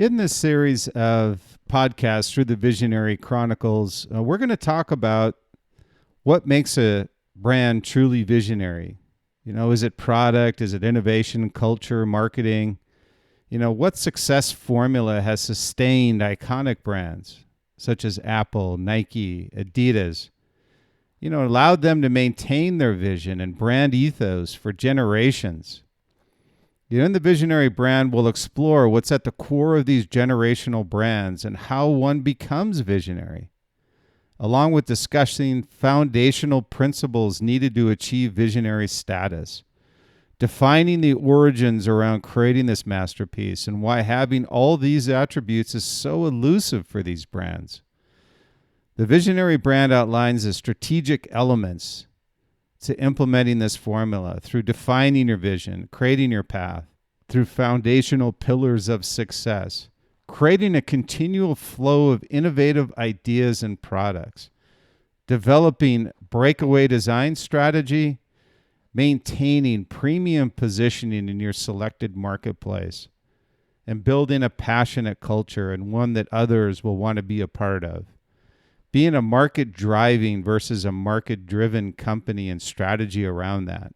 In this series of podcasts through the Visionary Chronicles, we're going to talk about what makes a brand truly visionary. Is it product? Is it innovation, culture, marketing? What success formula has sustained iconic brands such as Apple, Nike, Adidas? Allowed them to maintain their vision and brand ethos for generations. In the Visionary brand, we'll explore what's at the core of these generational brands and how one becomes visionary, along with discussing foundational principles needed to achieve visionary status, defining the origins around creating this masterpiece and why having all these attributes is so elusive for these brands. The Visionary brand outlines the strategic elements to implementing this formula through defining your vision, creating your path, through foundational pillars of success, creating a continual flow of innovative ideas and products, developing breakaway design strategy, maintaining premium positioning in your selected marketplace, and building a passionate culture and one that others will want to be a part of. Being a market-driving versus a market-driven company and strategy around that.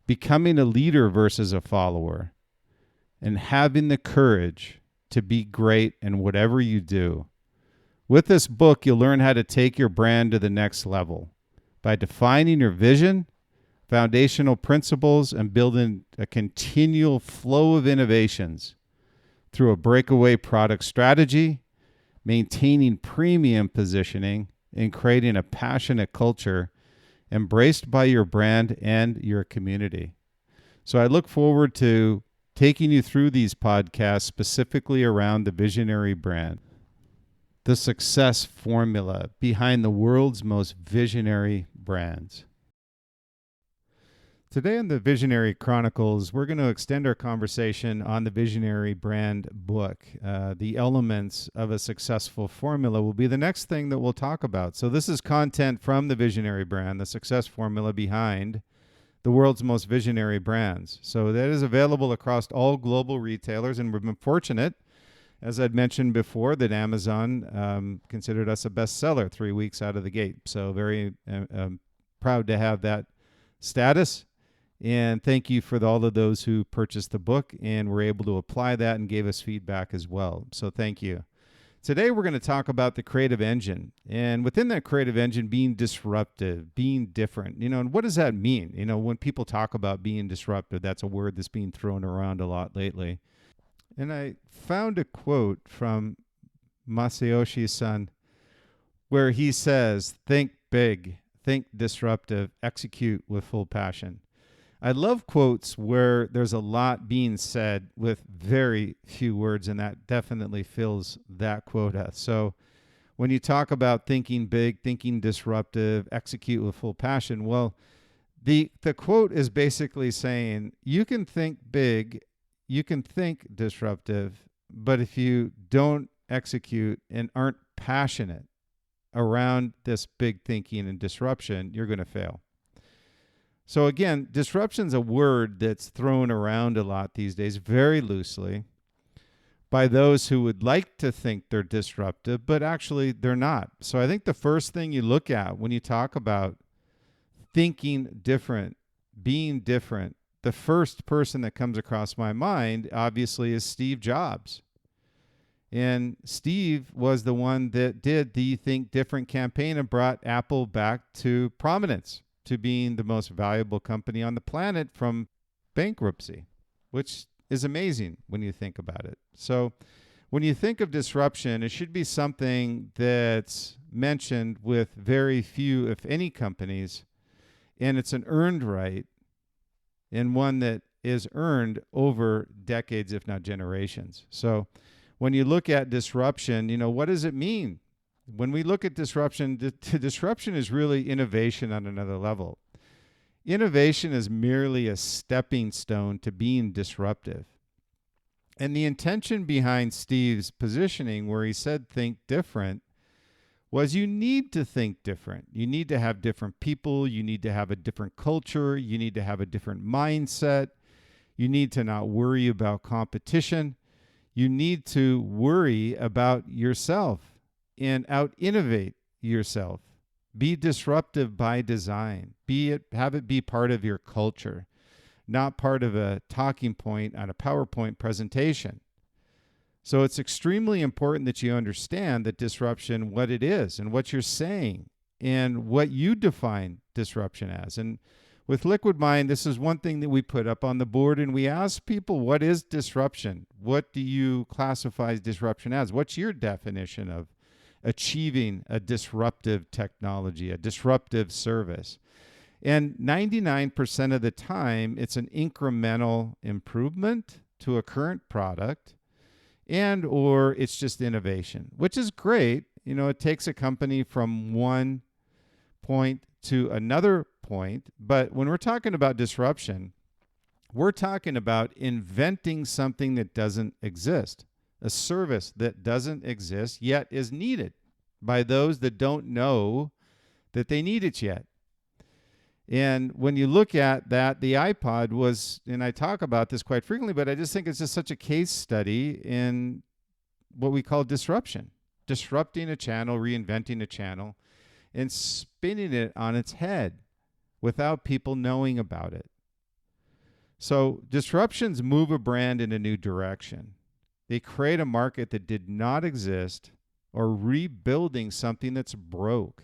Becoming a leader versus a follower. And having the courage to be great in whatever you do. With this book, you'll learn how to take your brand to the next level by defining your vision, foundational principles, and building a continual flow of innovations through a breakaway product strategy, maintaining premium positioning, and creating a passionate culture embraced by your brand and your community. So I look forward to taking you through these podcasts specifically around the Visionary brand, the success formula behind the world's most visionary brands. Today in the Visionary Chronicles, we're going to extend our conversation on the Visionary brand book. The elements of a successful formula will be the next thing that we'll talk about. So this is content from the Visionary brand, the success formula behind the world's most visionary brands. So that is available across all global retailers, and we've been fortunate, as I'd mentioned before, that Amazon considered us a bestseller 3 weeks out of the gate. So very proud to have that status. And thank you for all of those who purchased the book and were able to apply that and gave us feedback as well. So thank you. Today, we're going to talk about the creative engine. And within that creative engine, being disruptive, being different. And what does that mean? When people talk about being disruptive, that's a word that's being thrown around a lot lately. And I found a quote from Masayoshi Son where he says, "Think big, think disruptive, execute with full passion." I love quotes where there's a lot being said with very few words, and that definitely fills that quota. So when you talk about thinking big, thinking disruptive, execute with full passion, well, the quote is basically saying you can think big, you can think disruptive, but if you don't execute and aren't passionate around this big thinking and disruption, you're going to fail. So again, disruption's a word that's thrown around a lot these days, very loosely, by those who would like to think they're disruptive, but actually they're not. So I think the first thing you look at when you talk about thinking different, being different, the first person that comes across my mind, obviously, is Steve Jobs. And Steve was the one that did the Think Different campaign and brought Apple back to prominence, to being the most valuable company on the planet from bankruptcy, which is amazing when you think about it. So when you think of disruption, it should be something that's mentioned with very few, if any, companies, and it's an earned right and one that is earned over decades, if not generations. So when you look at disruption, what does it mean? When we look at disruption, disruption is really innovation on another level. Innovation is merely a stepping stone to being disruptive. And the intention behind Steve's positioning, where he said think different, was you need to think different. You need to have different people. You need to have a different culture. You need to have a different mindset. You need to not worry about competition. You need to worry about yourself and out innovate yourself. Be disruptive by design. Have it be part of your culture, not part of a talking point on a PowerPoint presentation. So it's extremely important that you understand that disruption, what it is and what you're saying and what you define disruption as. And with Liquid Mind, this is one thing that we put up on the board, and we ask people, what is disruption? What do you classify disruption as? What's your definition of achieving a disruptive technology, a disruptive service? And 99% of the time, it's an incremental improvement to a current product, and or it's just innovation, which is great. You know, it takes a company from one point to another point. But when we're talking about disruption, we're talking about inventing something that doesn't exist, a service that doesn't exist yet is needed by those that don't know that they need it yet. And when you look at that, the iPod was, and I talk about this quite frequently, but I just think it's just such a case study in what we call disruption, disrupting a channel, reinventing a channel, and spinning it on its head without people knowing about it. So disruptions move a brand in a new direction. They create a market that did not exist or rebuilding something that's broke.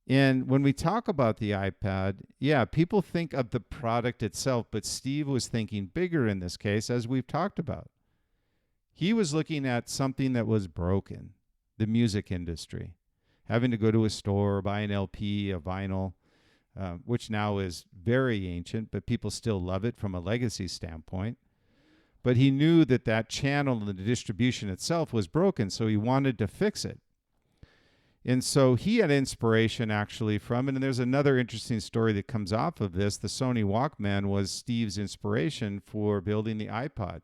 And when we talk about the iPad, yeah, people think of the product itself, but Steve was thinking bigger in this case, as we've talked about. He was looking at something that was broken, the music industry, having to go to a store, buy an LP, a vinyl, which now is very ancient, but people still love it from a legacy standpoint. But he knew that that channel and the distribution itself was broken, so he wanted to fix it. And so he had inspiration actually from it. And there's another interesting story that comes off of this. The Sony Walkman was Steve's inspiration for building the iPod.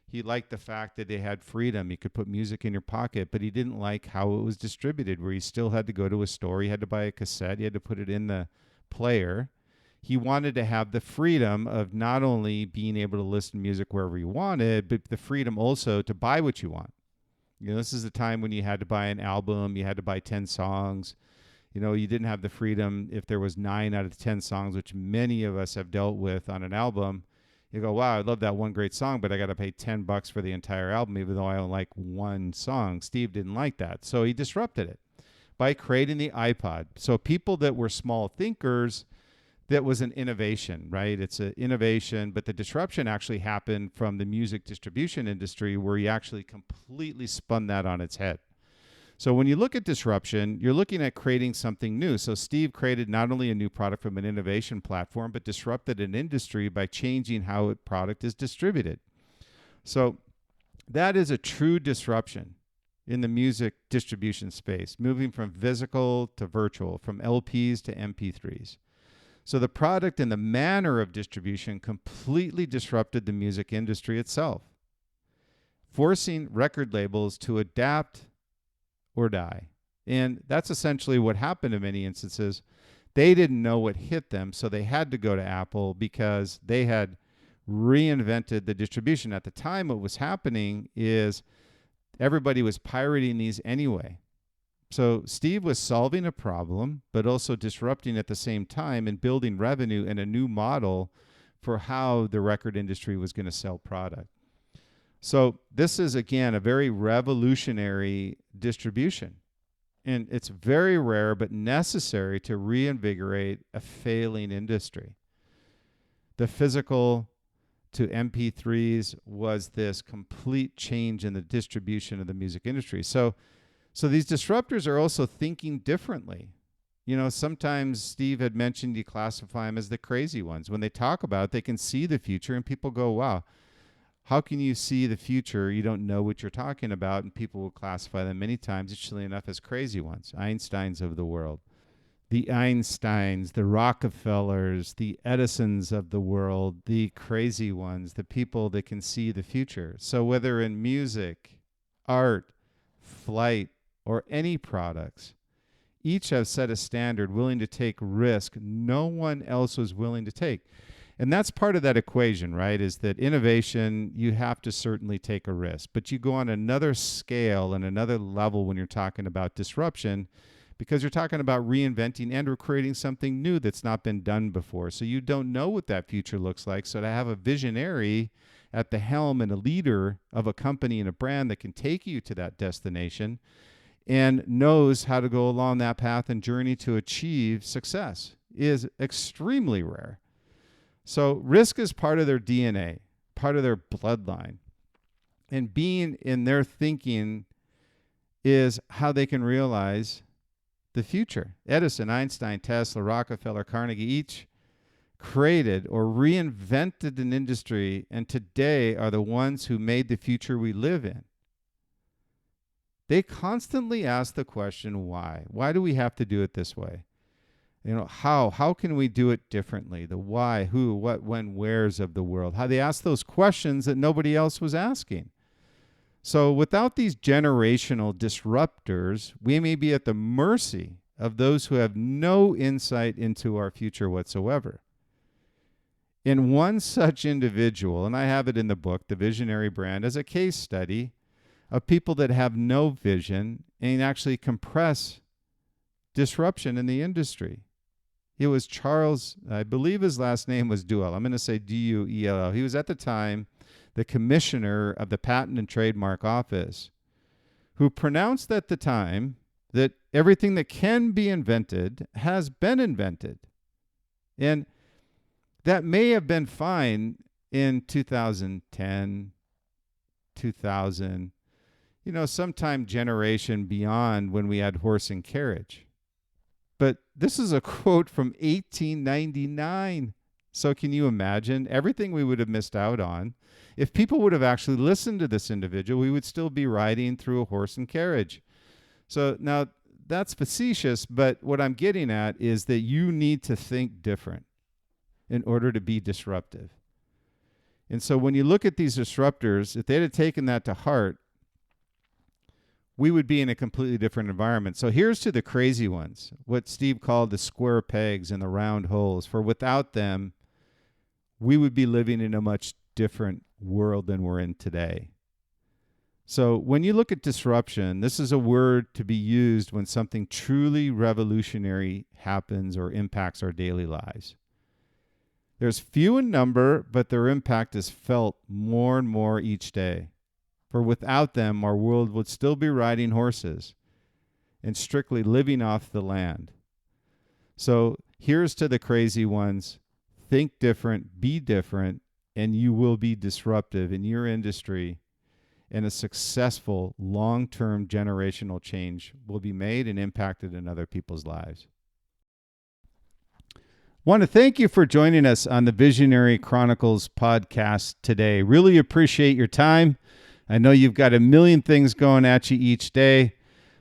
He liked the fact that they had freedom. You could put music in your pocket, but he didn't like how it was distributed, where you still had to go to a store. You had to buy a cassette. You had to put it in the player. He wanted to have the freedom of not only being able to listen to music wherever you wanted, but the freedom also to buy what you want. You know, this is the time when you had to buy an album, you had to buy 10 songs. You know, you didn't have the freedom if there was 9 out of 10 songs, which many of us have dealt with on an album. You go, wow, I love that one great song, but I got to pay $10 for the entire album, even though I don't like one song. Steve didn't like that. So he disrupted it by creating the iPod. So people that were small thinkers, that was an innovation, right? It's an innovation, but the disruption actually happened from the music distribution industry, where he actually completely spun that on its head. So when you look at disruption, you're looking at creating something new. So Steve created not only a new product from an innovation platform, but disrupted an industry by changing how a product is distributed. So that is a true disruption in the music distribution space, moving from physical to virtual, from LPs to MP3s. So the product and the manner of distribution completely disrupted the music industry itself, forcing record labels to adapt or die. And that's essentially what happened in many instances. They didn't know what hit them, so they had to go to Apple because they had reinvented the distribution. At the time, what was happening is everybody was pirating these anyway. So Steve was solving a problem, but also disrupting at the same time and building revenue and a new model for how the record industry was going to sell product. So this is, again, a very revolutionary distribution. And it's very rare but necessary to reinvigorate a failing industry. The physical to MP3s was this complete change in the distribution of the music industry. So these disruptors are also thinking differently. You know, sometimes Steve had mentioned you classify them as the crazy ones. When they talk about it, they can see the future, and people go, wow, how can you see the future? You don't know what you're talking about, and people will classify them many times, interestingly enough, as crazy ones, Einsteins of the world. The Einsteins, the Rockefellers, the Edisons of the world, the crazy ones, the people that can see the future. So whether in music, art, flight, or any products, each have set a standard willing to take risk no one else was willing to take. And that's part of that equation, right? Is that innovation, you have to certainly take a risk, but you go on another scale and another level when you're talking about disruption, because you're talking about reinventing and or creating something new that's not been done before. So you don't know what that future looks like. So to have a visionary at the helm and a leader of a company and a brand that can take you to that destination and knows how to go along that path and journey to achieve success is extremely rare. So risk is part of their DNA, part of their bloodline. And being in their thinking is how they can realize the future. Edison, Einstein, Tesla, Rockefeller, Carnegie, each created or reinvented an industry, and today are the ones who made the future we live in. They constantly ask the question, why? Why do we have to do it this way? How can we do it differently? The why, who, what, when, wheres of the world. How they ask those questions that nobody else was asking. So without these generational disruptors, we may be at the mercy of those who have no insight into our future whatsoever. In one such individual, and I have it in the book, The Visionary Brand, as a case study of people that have no vision and actually compress disruption in the industry. It was Charles, I believe his last name was Duell. I'm going to say Duell. He was at the time the commissioner of the Patent and Trademark Office, who pronounced at the time that everything that can be invented has been invented. And that may have been fine in 2010, 2000, sometime generation beyond when we had horse and carriage. But this is a quote from 1899. So can you imagine everything we would have missed out on? If people would have actually listened to this individual, we would still be riding through a horse and carriage. So now that's facetious, but what I'm getting at is that you need to think different in order to be disruptive. And so when you look at these disruptors, if they'd have taken that to heart, we would be in a completely different environment. So here's to the crazy ones, what Steve called the square pegs and the round holes. For without them, we would be living in a much different world than we're in today. So when you look at disruption, this is a word to be used when something truly revolutionary happens or impacts our daily lives. There's few in number, but their impact is felt more and more each day. For without them, our world would still be riding horses and strictly living off the land. So here's to the crazy ones. Think different, be different, and you will be disruptive in your industry, and a successful long-term generational change will be made and impacted in other people's lives. Want to thank you for joining us on the Visionary Chronicles podcast today. Really appreciate your time. I know you've got a million things going at you each day,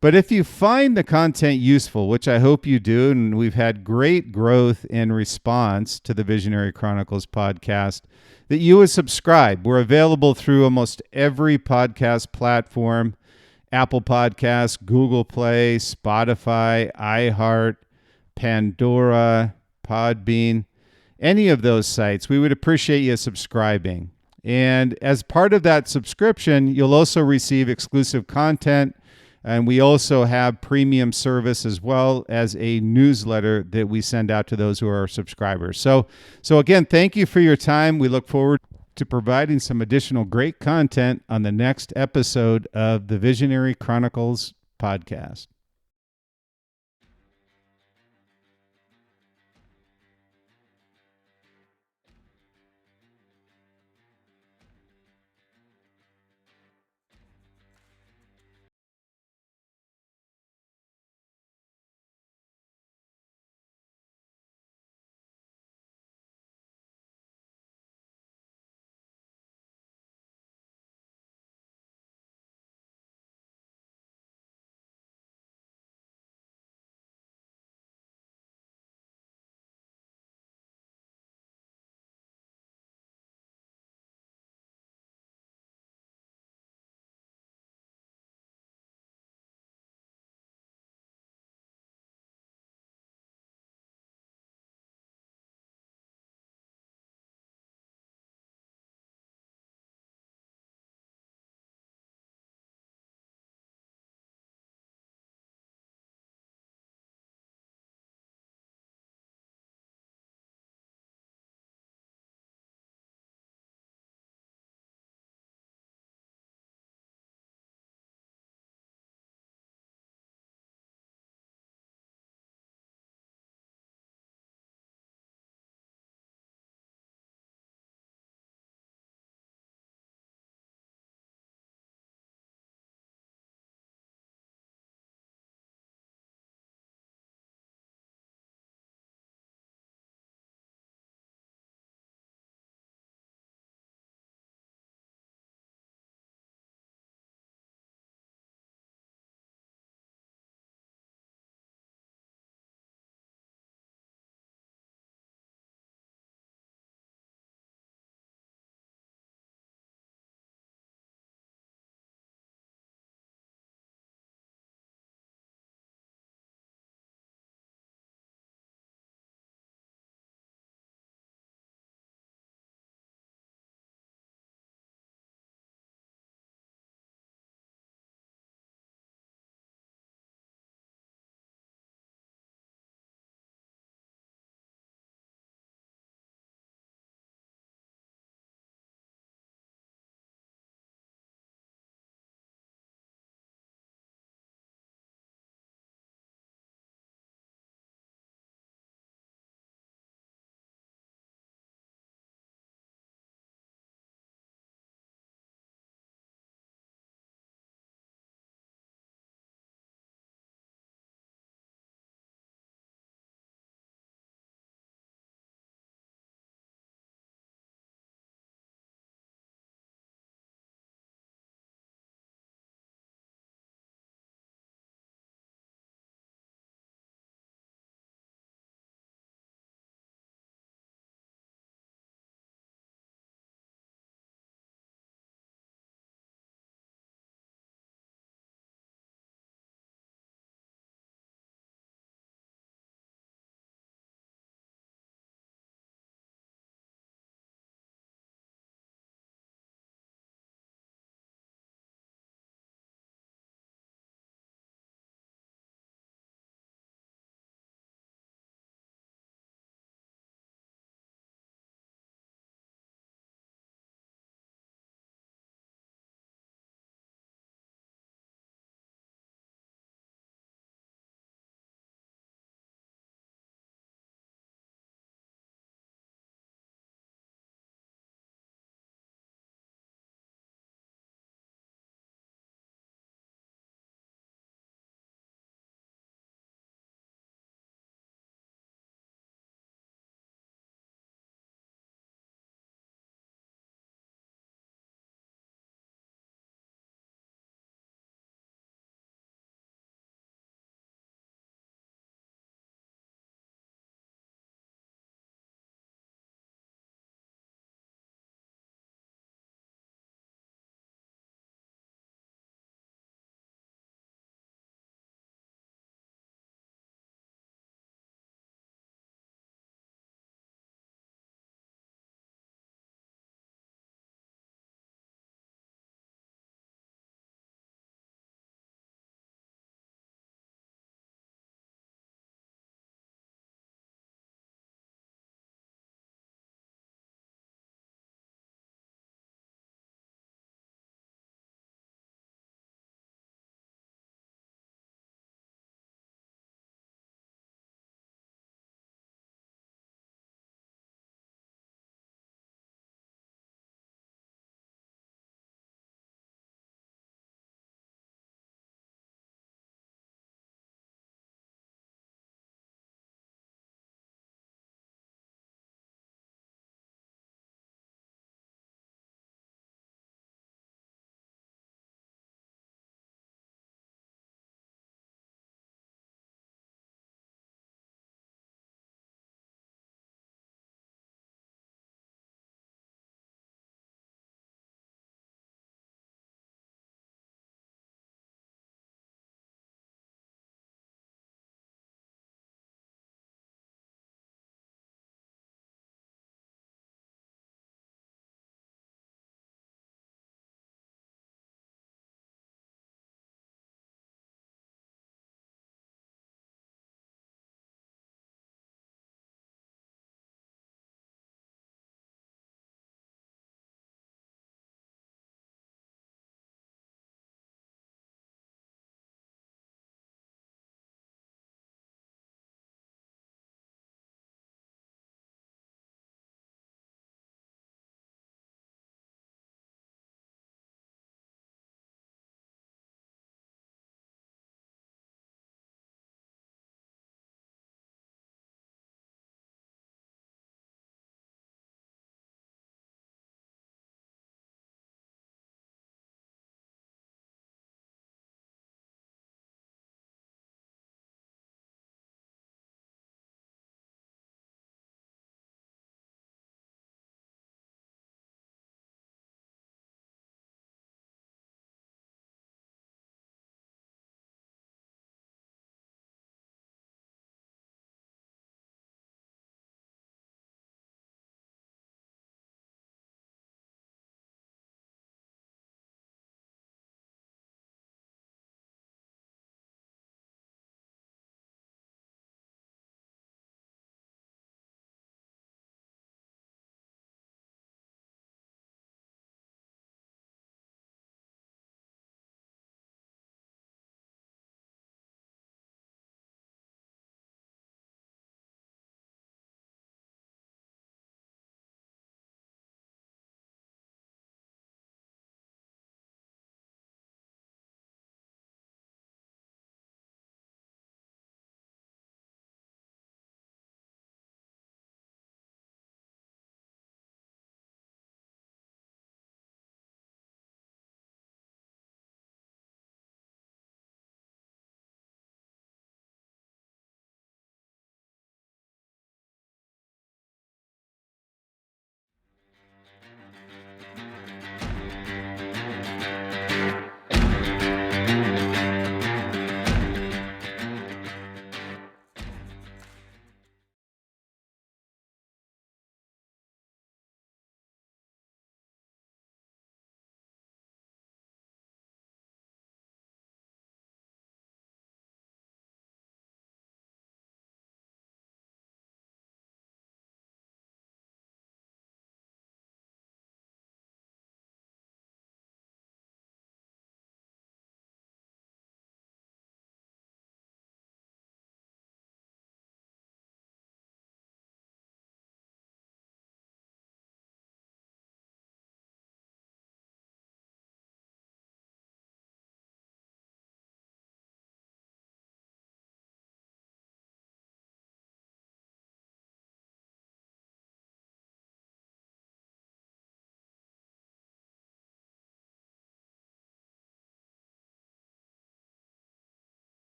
but if you find the content useful, which I hope you do, and we've had great growth and response to the Visionary Chronicles podcast, that you would subscribe. We're available through almost every podcast platform: Apple Podcasts, Google Play, Spotify, iHeart, Pandora, Podbean, any of those sites. We would appreciate you subscribing. And as part of that subscription, you'll also receive exclusive content. And we also have premium service as well as a newsletter that we send out to those who are our subscribers. So again, thank you for your time. We look forward to providing some additional great content on the next episode of the Visionary Chronicles podcast.